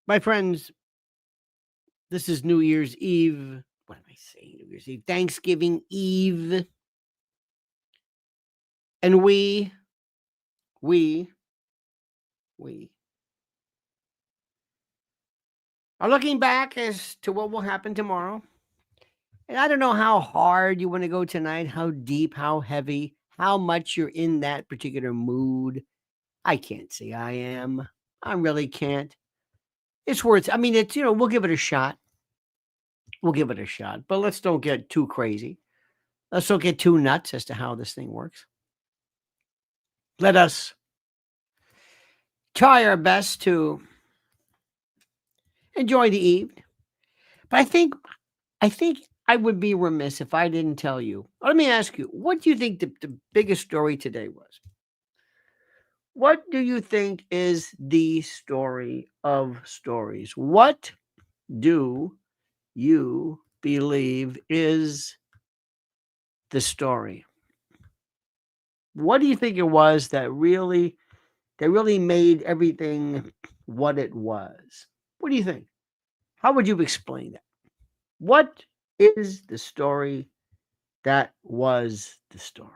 My friends, this is New Year's Eve. What am I saying? New Year's Eve. Thanksgiving Eve. And we are looking back as to what will happen tomorrow. And I don't know how hard you want to go tonight, how deep, how heavy, how much you're in that particular mood. I can't say I am. I really can't. It's worth, I mean, it's, we'll give it a shot. We'll give it a shot. But let's don't get too crazy. Let's don't get too nuts as to how this thing works. Let us try our best to enjoy the evening. But I think I would be remiss if I didn't tell you. Let me ask you, what do you think the biggest story today was? What do you think is the story of stories? What do you believe is the story? What do you think it was that really made everything what it was? What do you think? How would you explain that? What is the story that was the story?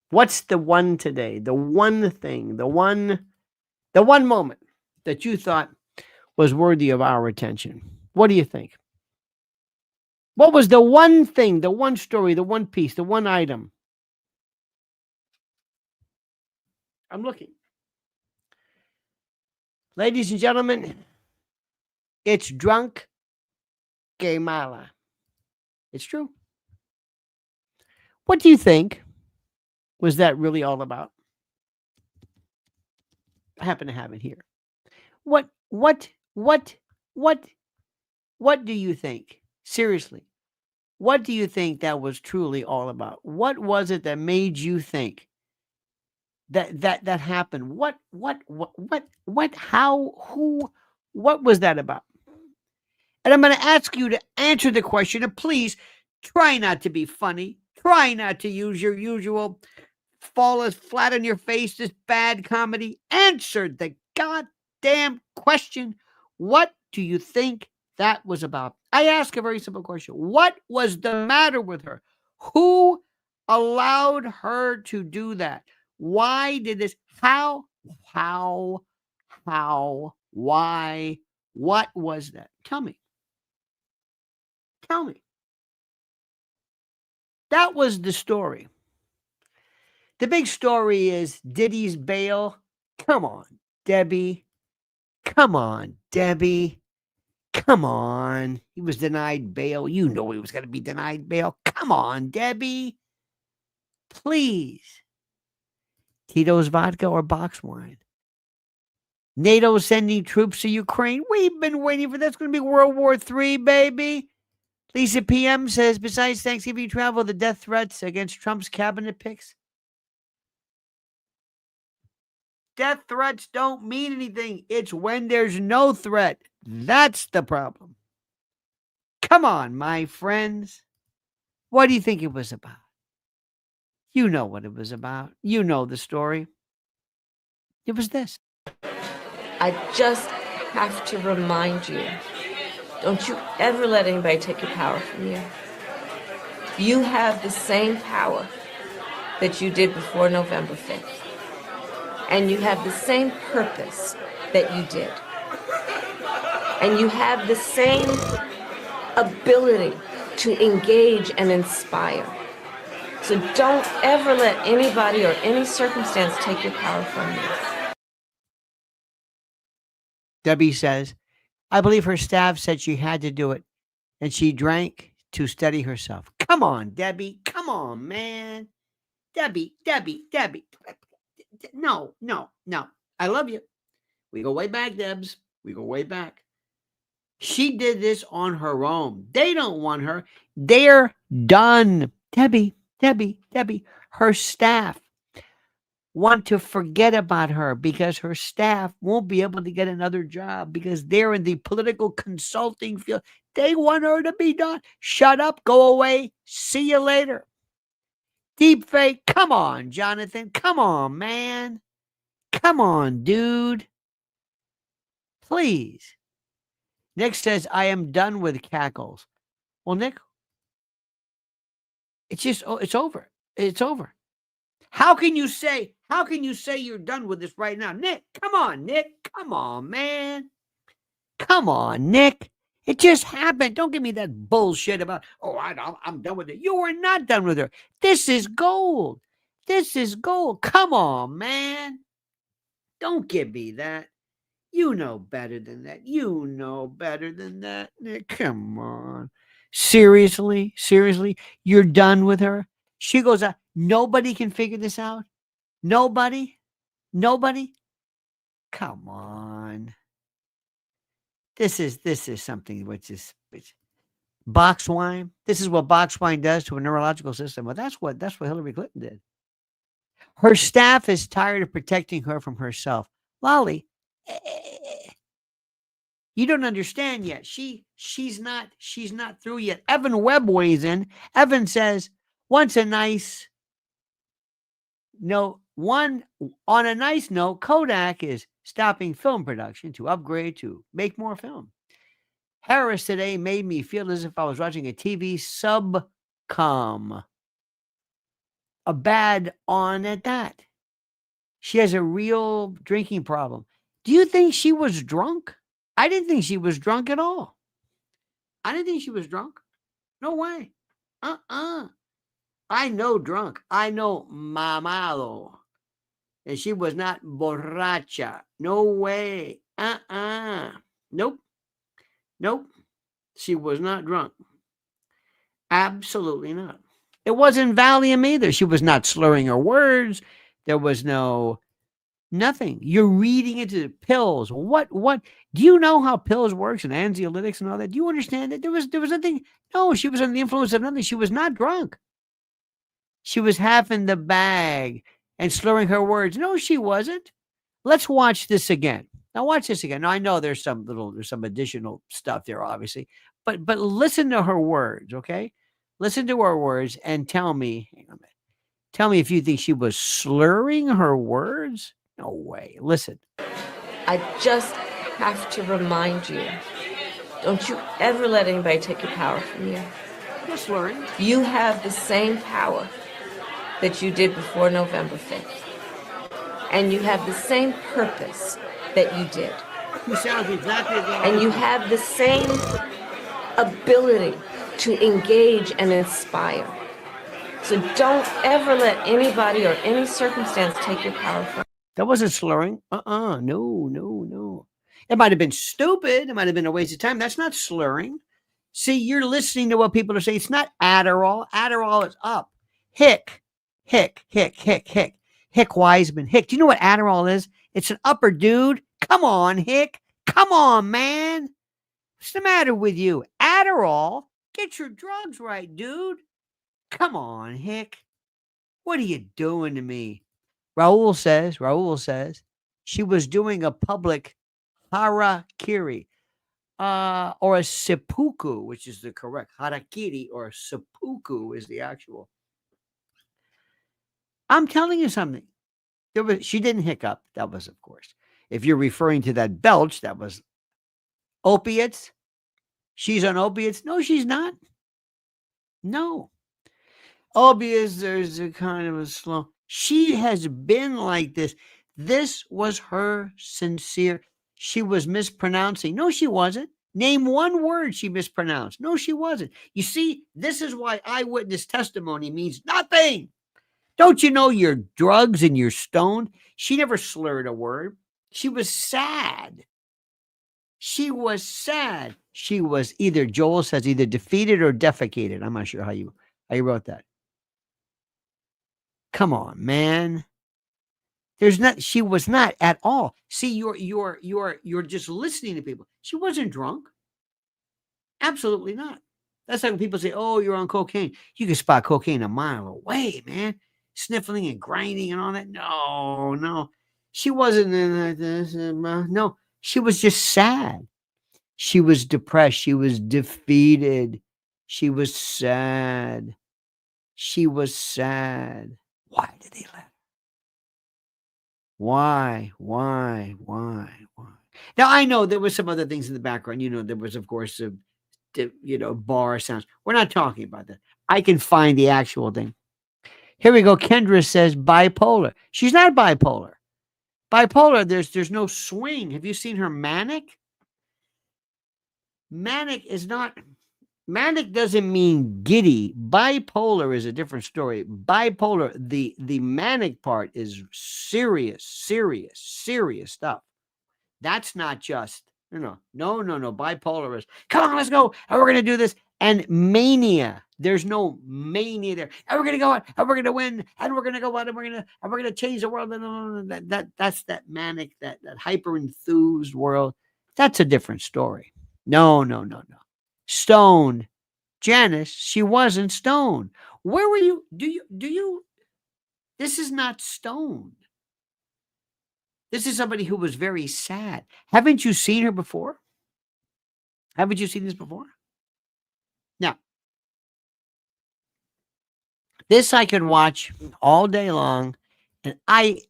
What's the one today? The one thing, the one moment that you thought was worthy of our attention? What do you think? What was the one thing, the one story, the one piece, the one item? I'm looking. Ladies and gentlemen, it's drunk Kamala. It's true. What do you think was that really all about? I happen to have it here. What do you think? Seriously, what do you think that was truly all about? What was it that made you think that happened? How, who, what was that about? And I'm going to ask you to answer the question, and please try not to be funny. Try not to use your usual fall as flat on your face, this bad comedy. Answer the goddamn question. What do you think that was about? I ask a very simple question. What was the matter with her? Who allowed her to do that? Why did this? How, why, what was that? Tell me. Tell me. That was the story. The big story is Diddy's bail. Come on, Debbie. Come on, Debbie. Come on. He was denied bail. You know he was going to be denied bail. Come on, Debbie. Please. Tito's vodka or box wine? NATO sending troops to Ukraine. We've been waiting for this. It's going to be World War III, baby. Lisa PM says, besides Thanksgiving travel, the death threats against Trump's cabinet picks. Death threats don't mean anything. It's when there's no threat. That's the problem. Come on, my friends. What do you think it was about? You know what it was about. You know the story. It was this. I just have to remind you, don't you ever let anybody take your power from you. You have the same power that you did before November 5th. And you have the same purpose that you did. And you have the same ability to engage and inspire. So don't ever let anybody or any circumstance take your power from you. Debbie says, I believe her staff said she had to do it, and she drank to steady herself. Come on, Debbie. Come on, man. Debbie. No. I love you. We go way back, Debs. We go way back. She did this on her own. They don't want her. They're done. Debbie. Her staff want to forget about her because her staff won't be able to get another job because they're in the political consulting field. They want her to be done. Shut up. Go away. See you later. Deep fake. Come on, Jonathan. Come on, man. Come on, dude. Please. Nick says, I am done with cackles. Well, Nick, it's just, it's over. It's over. How can you say you're done with this right now? Nick, come on, Nick. Come on, man. Come on, Nick. It just happened. Don't give me that bullshit about, I'm done with it. You were not done with her. This is gold. This is gold. Come on, man. Don't give me that. You know better than that. You know better than that. Nick, come on. Seriously? Seriously? You're done with her? She goes, nobody can figure this out? Nobody? Nobody? Come on. This is something which is box wine. This is what box wine does to a neurological system. Well, that's what Hillary Clinton did. Her staff is tired of protecting her from herself. Lolly, you don't understand yet. She's not through yet. Evan Webb weighs in. Evan says, on a nice note, Kodak is stopping film production to upgrade to make more film. Harris today made me feel as if I was watching a TV subcom. A bad on at that. She has a real drinking problem. Do you think she was drunk? I didn't think she was drunk at all. I didn't think she was drunk. No way. I know drunk. I know mamado. And she was not borracha. No way. Nope. She was not drunk. Absolutely not. It wasn't Valium either. She was not slurring her words. There was nothing. You're reading into the pills. What do you know how pills works and anxiolytics and all that? Do you understand that there was nothing? No, she was under the influence of nothing. She was not drunk. She was half in the bag and slurring her words. No, she wasn't. Let's watch this again. Now watch this again. Now I know there's some additional stuff there, obviously, but listen to her words, okay? Listen to her words and tell me. Hang on a minute. Tell me if you think she was slurring her words. No way. Listen. I just have to remind you, don't you ever let anybody take your power from you. You're slurring. You have the same power that you did before November 5th. And you have the same purpose that you did. You sound exactly like And you have the same ability to engage and inspire. So don't ever let anybody or any circumstance take your power from you. That wasn't slurring. No. It might have been stupid. It might have been a waste of time. That's not slurring. See, you're listening to what people are saying. It's not Adderall. Adderall is up. Hick. Hick Wiseman. Hick. Do you know what Adderall is? It's an upper dude. Come on, Hick. Come on, man. What's the matter with you? Adderall? Get your drugs right, dude. Come on, Hick. What are you doing to me? Raul says she was doing a public harakiri or a seppuku, which is the correct harakiri, or seppuku is the actual. I'm telling you something. She didn't hiccup. That was, of course, if you're referring to that belch, that was opiates. She's on opiates. No, she's not. No. Opiates, there's a kind of a slow. She has been like this. This was her sincere. She was mispronouncing. No, she wasn't. Name one word she mispronounced. No, she wasn't. You see, this is why eyewitness testimony means nothing. Don't you know you're drugs and you're stoned? She never slurred a word. She was sad. She was sad. She was either, Joel says, either defeated or defecated. I'm not sure how you wrote that. Come on, man. She was not at all. See, you're just listening to people. She wasn't drunk. Absolutely not. That's like when people say, "Oh, you're on cocaine." You can spot cocaine a mile away, man. Sniffling and grinding and all that. No. She wasn't in this. No, she was just sad. She was depressed. She was defeated. She was sad. Why did they let her? Why? Now I know there was some other things in the background. There was, of course, bar sounds. We're not talking about that. I can find the actual thing. Here we go. Kendra says bipolar. She's not bipolar. Bipolar, there's no swing. Have you seen her manic? Manic doesn't mean giddy. Bipolar is a different story. Bipolar, the manic part is serious stuff. That's not just, no. Bipolar is, come on, let's go. And we're going to do this. And mania, there's no mania there. And we're going to go out and we're going to win. And we're going to go out and we're going to change the world. That's that manic, that hyper enthused world. That's a different story. No. Stone. Janice, she wasn't stoned. Where were you? Do you? This is not stoned. This is somebody who was very sad. Haven't you seen her before? Haven't you seen this before? Now, this I could watch all day long. And I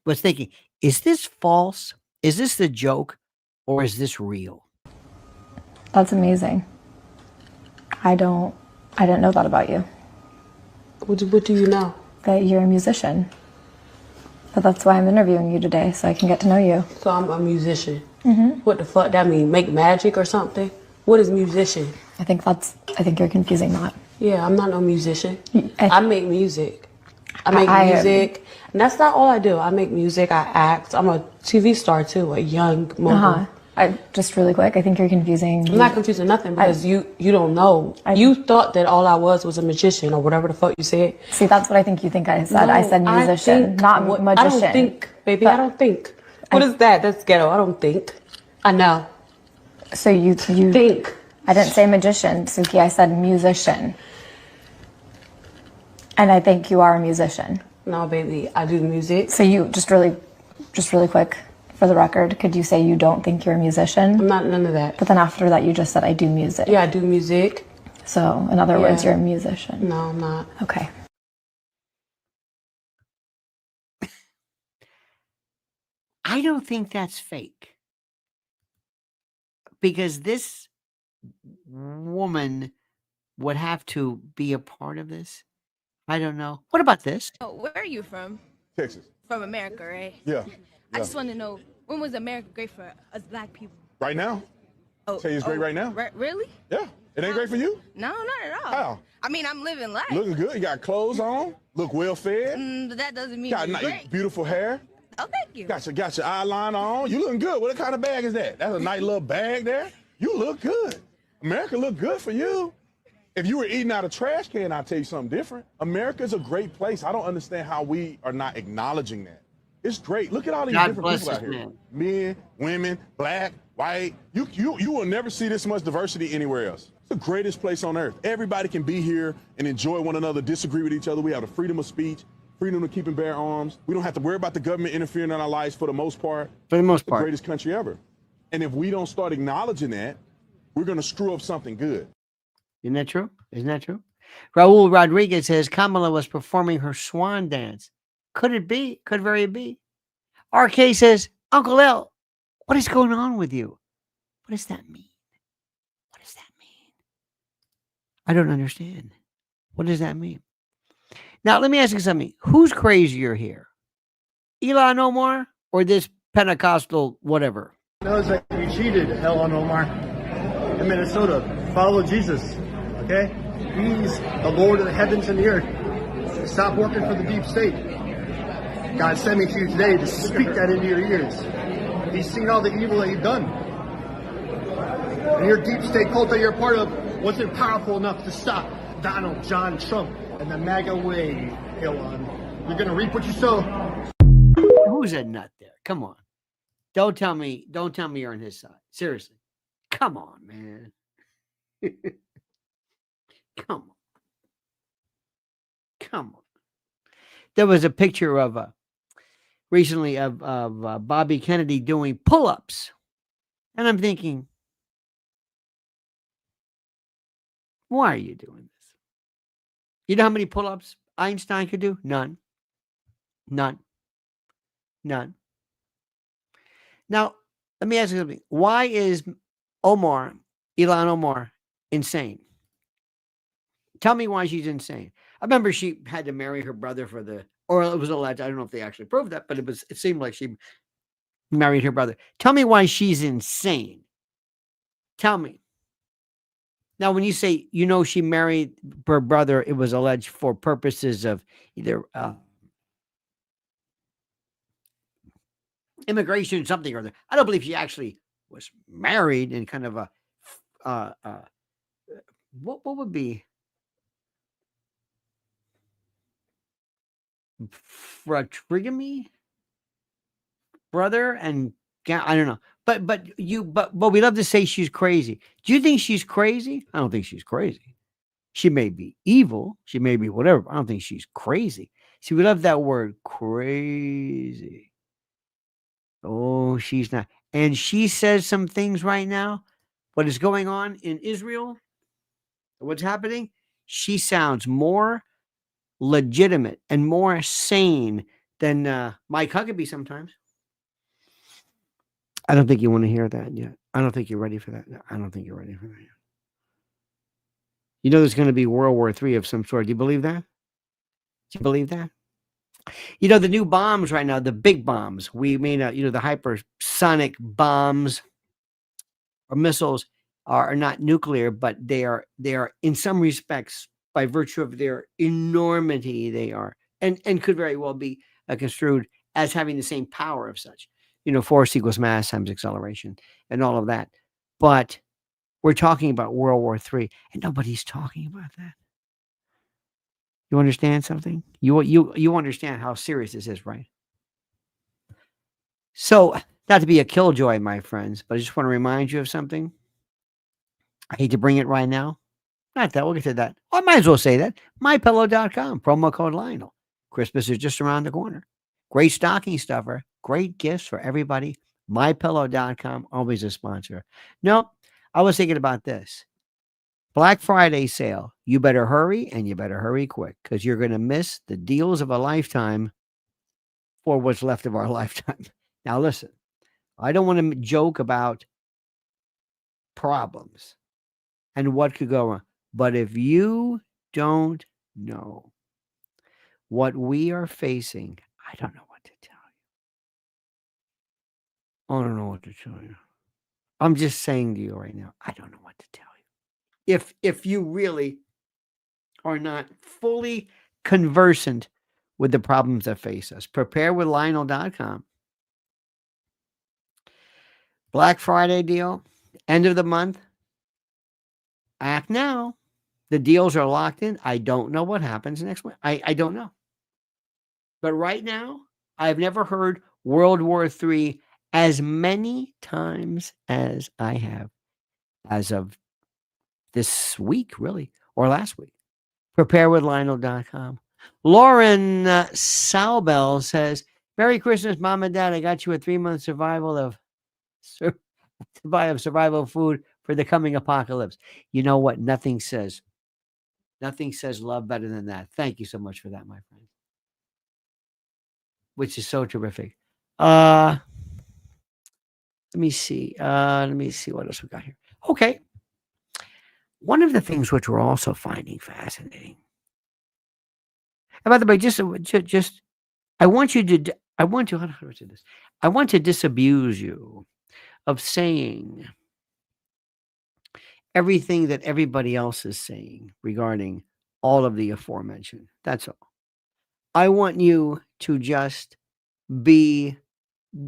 was thinking, is this false? Is this the joke? Or is this real? That's amazing. I didn't know that about you. What do you know? That you're a musician. But that's why I'm interviewing you today, so I can get to know you. So I'm a musician. Mm-hmm. What the fuck that mean? Make magic or something? What is musician? I think you're confusing that. Yeah, I'm not no musician. I make music. I make music. And that's not all I do. I make music, I act. I'm a TV star too, a young mogul. Just really quick, I think you're confusing. I'm not confusing nothing because you don't know. You thought that all I was a magician or whatever the fuck you said. See, that's what I think you think I said. No, I said musician, not magician. I don't think, baby. I don't think. What is that? That's ghetto. I don't think. I know. So you think. I didn't say magician, Suki. I said musician. And I think you are a musician. No, baby. I do music. So you just really quick. For the record, could you say you don't think you're a musician? I'm not none of that. But then after that, you just said, I do music. Yeah, I do music. So, in other words, you're a musician. No, I'm not. Okay. I don't think that's fake. Because this woman would have to be a part of this. I don't know. What about this? Oh, where are you from? Texas. From America, right? Yeah. I just want to know, when was America great for us black people? Right now. Tell you it's great right now. Really? Yeah. It ain't great for you? No, not at all. How? I mean, I'm living life. Looking good. You got clothes on. Look well fed. But that doesn't mean Got it's nice, great. beautiful hair. Oh, thank you. Got your eyeliner on. You looking good. What kind of bag is that? That's a nice little bag there. You look good. America look good for you. If you were eating out of trash can, I'll tell you something different. America's a great place. I don't understand how we are not acknowledging that. It's great. Look at all these God different bless people out this here. man. Men, women, black, white. You will never see this much diversity anywhere else. It's the greatest place on earth. Everybody can be here and enjoy one another, disagree with each other. We have the freedom of speech, freedom to keep and bear arms. We don't have to worry about the government interfering in our lives for the most part. For the most The part. greatest country ever. And if we don't start acknowledging that, we're going to screw up something good. Isn't that true? Isn't that true? Raul Rodriguez says Kamala was performing her swan dance. Could it be? Could very be. RK says, Uncle L, what is going on with you? What does that mean? What does that mean? I don't understand. What does that mean? Now, let me ask you something. Who's crazier here? Ilhan Omar or this Pentecostal whatever? Knows that you cheated, Ilhan Omar. In Minnesota, follow Jesus, okay? He's the Lord of the heavens and the earth. Stop working for the deep state. God sent me to you today to speak that into your ears. He's seen all the evil that you've done. And your deep state cult that you're a part of wasn't powerful enough to stop Donald John Trump and the MAGA way, Ilhan. You're gonna reap what you sow. Who's a nut there? Come on. Don't tell me you're on his side. Seriously. Come on, man. Come on. Come on. There was a picture of recently of Bobby Kennedy doing pull-ups. And I'm thinking, why are you doing this? You know how many pull-ups Einstein could do? None. Now, Let me ask you something. Why is Ilhan Omar, insane? Tell me why she's insane. I remember she had to marry her brother or it was alleged. I don't know if they actually proved that, but it seemed like she married her brother. Tell me why she's insane. Tell me. Now, when you say, she married her brother, it was alleged for purposes of either immigration, something or other. I don't believe she actually was married in kind of a, what would be trigamy brother and I don't know. But we love to say she's crazy. Do you think she's crazy? I don't think she's crazy. She may be evil. She may be whatever. I don't think she's crazy. See, we love that word crazy. Oh, she's not. And she says some things right now. What is going on in Israel? What's happening? She sounds more legitimate and more sane than Mike Huckabee sometimes. I don't think you want to hear that yet. I don't think you're ready for that. I don't think you're ready for that yet. There's going to be World War III of some sort. Do you believe that? Do you believe that? The new bombs right now, the big bombs, we may not, the hypersonic bombs or missiles are not nuclear, but they are in some respects, by virtue of their enormity, they are, and could very well be construed as having the same power of such. Force equals mass times acceleration and all of that. But we're talking about World War III, and nobody's talking about that. You understand something? You understand how serious this is, right? So, not to be a killjoy, my friends, but I just want to remind you of something. I hate to bring it right now. Not that, we'll get to that. I might as well say that. MyPillow.com, promo code Lionel. Christmas is just around the corner. Great stocking stuffer. Great gifts for everybody. MyPillow.com, always a sponsor. No, I was thinking about this. Black Friday sale. You better hurry, and you better hurry quick, because you're going to miss the deals of a lifetime for what's left of our lifetime. Now, listen, I don't want to joke about problems and what could go wrong, but if you don't know what we are facing, I don't know what to tell you. I don't know what to tell you. I'm just saying to you right now, I don't know what to tell you. If you really are not fully conversant with the problems that face us, preparedwithlionel.com. Black Friday deal, end of the month. Act now. The deals are locked in. I don't know what happens next week. I don't know. But right now, I've never heard World War III as many times as I have as of this week, really, or last week. Preparewithlionel.com. Lauren Salbell says, Merry Christmas, Mom and Dad. I got you a 3-month survival food for the coming apocalypse. You know what? Nothing says love better than that. Thank you so much for that, my friend. Which is so terrific. Let me see what else we got here. Okay. One of the things which we're also finding fascinating. And by the way, just I want to disabuse you of saying everything that everybody else is saying regarding all of the aforementioned. That's all. I want you to just be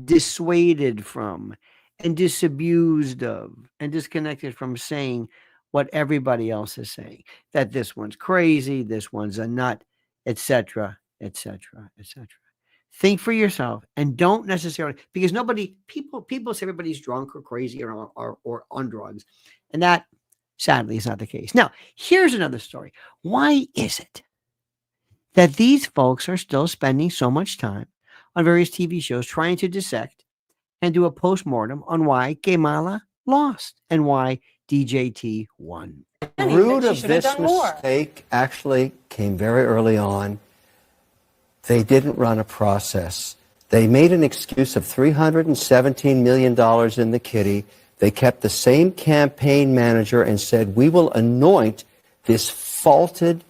dissuaded from and disabused of and disconnected from saying what everybody else is saying, that this one's crazy, this one's a nut, etc., etc., etc. Think for yourself and don't necessarily, because people say everybody's drunk or crazy or on drugs, and that sadly is not the case. Now, here's another story. Why is it that these folks are still spending so much time on various TV shows trying to dissect and do a postmortem on why Kamala lost and why DJT won? The root of this mistake actually came very early on. They didn't run a process They made an excuse of $317 million in the kitty. They kept the same campaign manager and said, we will anoint this faulted,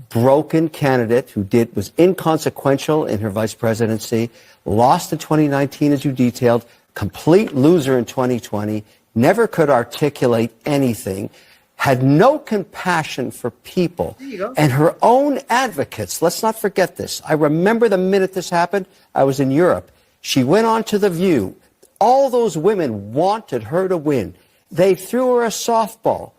broken candidate who was inconsequential in her vice presidency, lost in 2019, as you detailed, complete loser in 2020, never could articulate anything, had no compassion for people and her own advocates. Let's not forget this. I remember the minute this happened, I was in Europe. She went on to The View. All those women wanted her to win. They threw her a softball.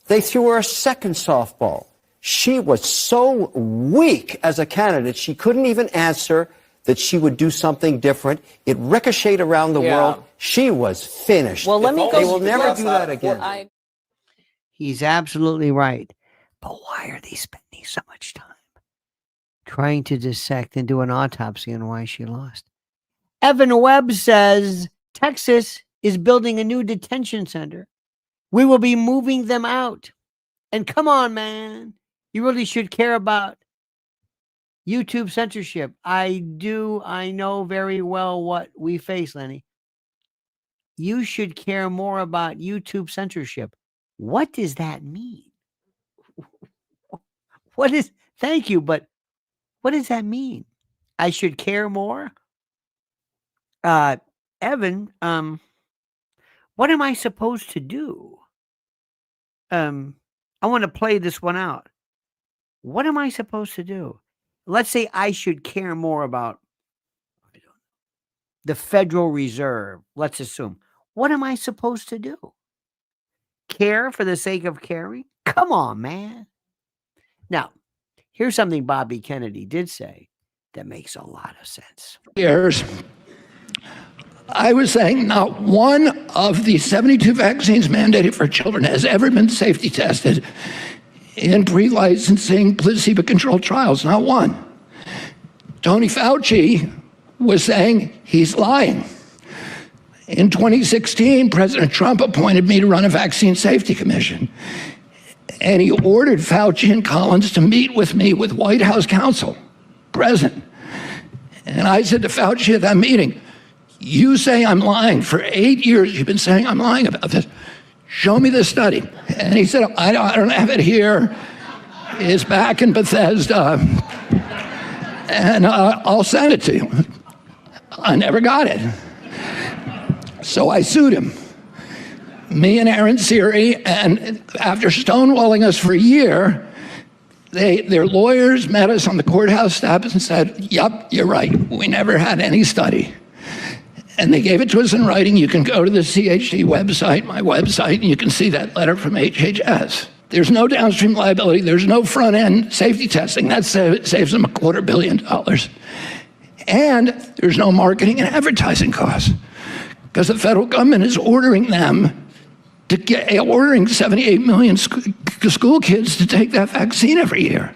They threw her a second softball. She was so weak as a candidate, she couldn't even answer that she would do something different. It ricocheted around the world. She was finished. Well, let me go. They will never do that again. He's absolutely right. But why are they spending so much time trying to dissect and do an autopsy on why she lost? Evan Webb says Texas is building a new detention center. We will be moving them out. And come on, man. You really should care about YouTube censorship. I know very well what we face, Lenny. You should care more about YouTube censorship. What does that mean? Thank you, but what does that mean? I should care more? Evan, what am I supposed to do? I want to play this one out. What am I supposed to do? Let's say I should care more about the Federal Reserve. Let's assume. What am I supposed to do? Care for the sake of caring? Come on, man. Now, here's something Bobby Kennedy did say that makes a lot of sense. Years, I was saying not one of the 72 vaccines mandated for children has ever been safety tested in pre-licensing placebo-controlled trials, not one. Tony Fauci was saying he's lying. In 2016, President Trump appointed me to run a vaccine safety commission. And he ordered Fauci and Collins to meet with me with White House counsel, present. And I said to Fauci at that meeting, you say I'm lying. For 8 years, you've been saying I'm lying about this. Show me the study. And he said, I don't have it here. It's back in Bethesda. And I'll send it to you. I never got it. So I sued him. Me and Aaron Siri, and after stonewalling us for a year, their lawyers met us on the courthouse steps and said, yep, you're right. We never had any study. And they gave it to us in writing. You can go to the CHD website, my website, and you can see that letter from HHS. There's no downstream liability. There's no front-end safety testing. That saves them $250 million. And there's no marketing and advertising costs because the federal government is ordering them to ordering 78 million school kids to take that vaccine every year.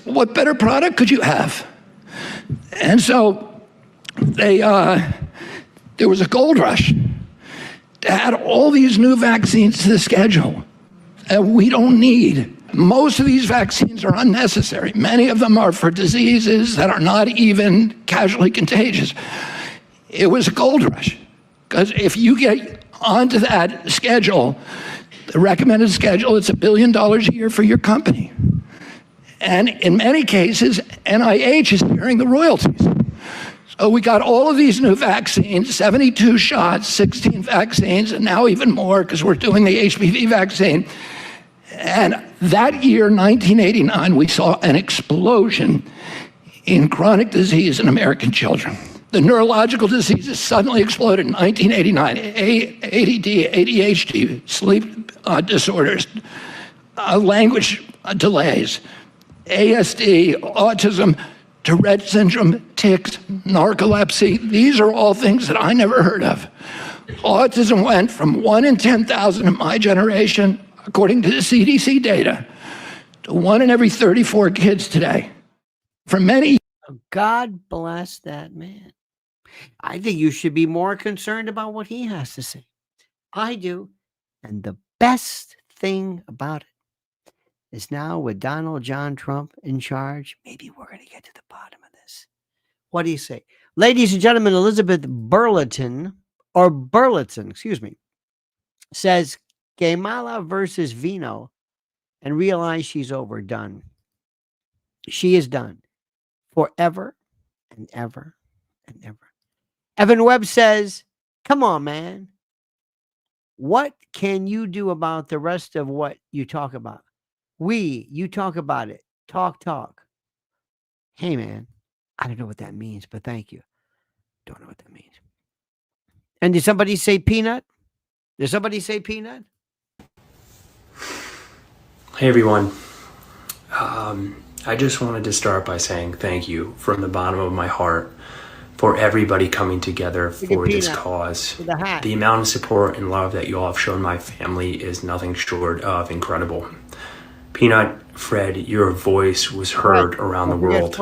What better product could you have? And so there was a gold rush to add all these new vaccines to the schedule that we don't need. Most of these vaccines are unnecessary. Many of them are for diseases that are not even casually contagious. It was a gold rush, because if you get onto that schedule, the recommended schedule, it's $1 billion a year for your company. And in many cases, NIH is bearing the royalties. So we got all of these new vaccines, 72 shots, 16 vaccines, and now even more because we're doing the HPV vaccine. And that year, 1989, we saw an explosion in chronic disease in American children. The neurological diseases suddenly exploded in 1989. ADD, ADHD, sleep disorders, language delays, ASD, autism, Tourette syndrome, tics, narcolepsy. These are all things that I never heard of. Autism went from 1 in 10,000 in my generation, according to the CDC data, to 1 in every 34 kids today. For many. God bless that man. I think you should be more concerned about what he has to say. I do. And the best thing about it is now with Donald John Trump in charge, maybe we're going to get to the bottom of this. What do you say? Ladies and gentlemen, Elizabeth Burleton, excuse me, says Kamala versus Vino and realize she's overdone. She is done forever and ever and ever. Evan Webb says, come on, man. What can you do about the rest of what you talk about? You talk about it. Talk. Hey, man, I don't know what that means, but thank you. Don't know what that means. And did somebody say peanut? Did somebody say peanut? Hey, everyone. I just wanted to start by saying thank you from the bottom of my heart for everybody coming together for this cause. The amount of support and love that you all have shown my family is nothing short of incredible. Peanut, Fred, your voice was heard around the world,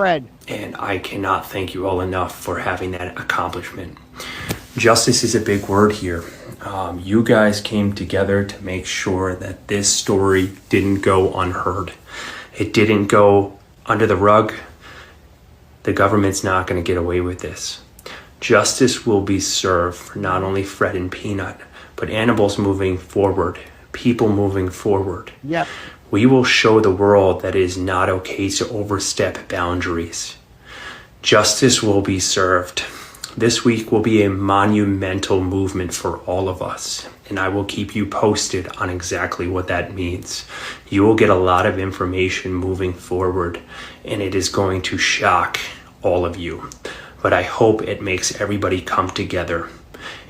and I cannot thank you all enough for having that accomplishment. Justice is a big word here. You guys came together to make sure that this story didn't go unheard. It didn't go under the rug. The government's not going to get away with this. Justice will be served for not only Fred and Peanut, but animals moving forward, people moving forward. Yep. We will show the world that it is not okay to overstep boundaries. Justice will be served. This week will be a monumental movement for all of us, and I will keep you posted on exactly what that means. You will get a lot of information moving forward, and it is going to shock all of you. But I hope it makes everybody come together,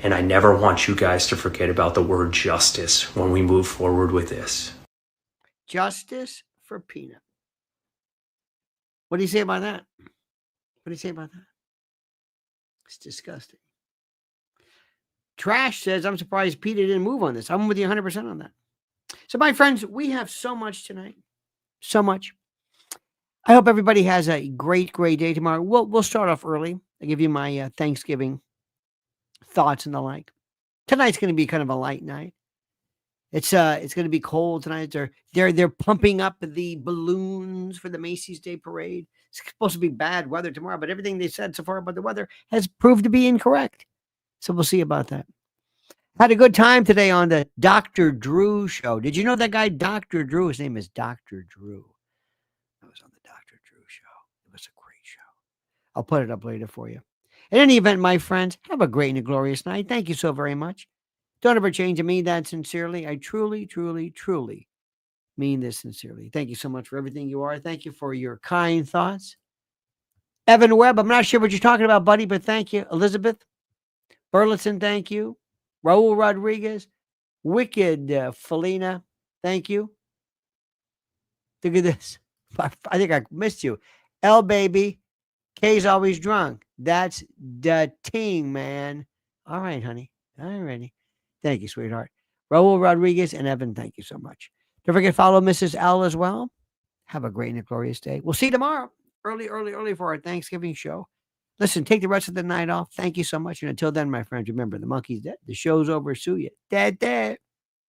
and I never want you guys to forget about the word justice when we move forward with this. Justice for Peanut. What do you say about that? What do you say about that? It's disgusting. Trash says, I'm surprised Peter didn't move on this. I'm with you 100% on that. So, my friends, we have so much tonight. So much. I hope everybody has a great, great day tomorrow. We'll start off early. I'll give you my Thanksgiving thoughts and the like. Tonight's going to be kind of a light night. It's going to be cold tonight. They're pumping up the balloons for the Macy's Day Parade. It's supposed to be bad weather tomorrow, but everything they said so far about the weather has proved to be incorrect. So we'll see about that. Had a good time today on the Dr. Drew show. Did you know that guy, Dr. Drew? His name is Dr. Drew. I was on the Dr. Drew show. It was a great show. I'll put it up later for you. In any event, my friends, have a great and a glorious night. Thank you so very much. Don't ever change. I mean that sincerely. I truly, truly, truly mean this sincerely. Thank you so much for everything you are. Thank you for your kind thoughts. Evan Webb, I'm not sure what you're talking about, buddy, but thank you. Elizabeth Burleson, thank you. Raul Rodriguez, Wicked Felina, thank you. Look at this. I think I missed you. L baby, K's always drunk. That's the ting, man. All right, honey. All righty. Thank you, sweetheart. Raul Rodriguez and Evan, thank you so much. Don't forget to follow Mrs. L as well. Have a great and a glorious day. We'll see you tomorrow, early for our Thanksgiving show. Listen, take the rest of the night off. Thank you so much. And until then, my friends, remember, the monkey's dead. The show's over. Sue you. Dead.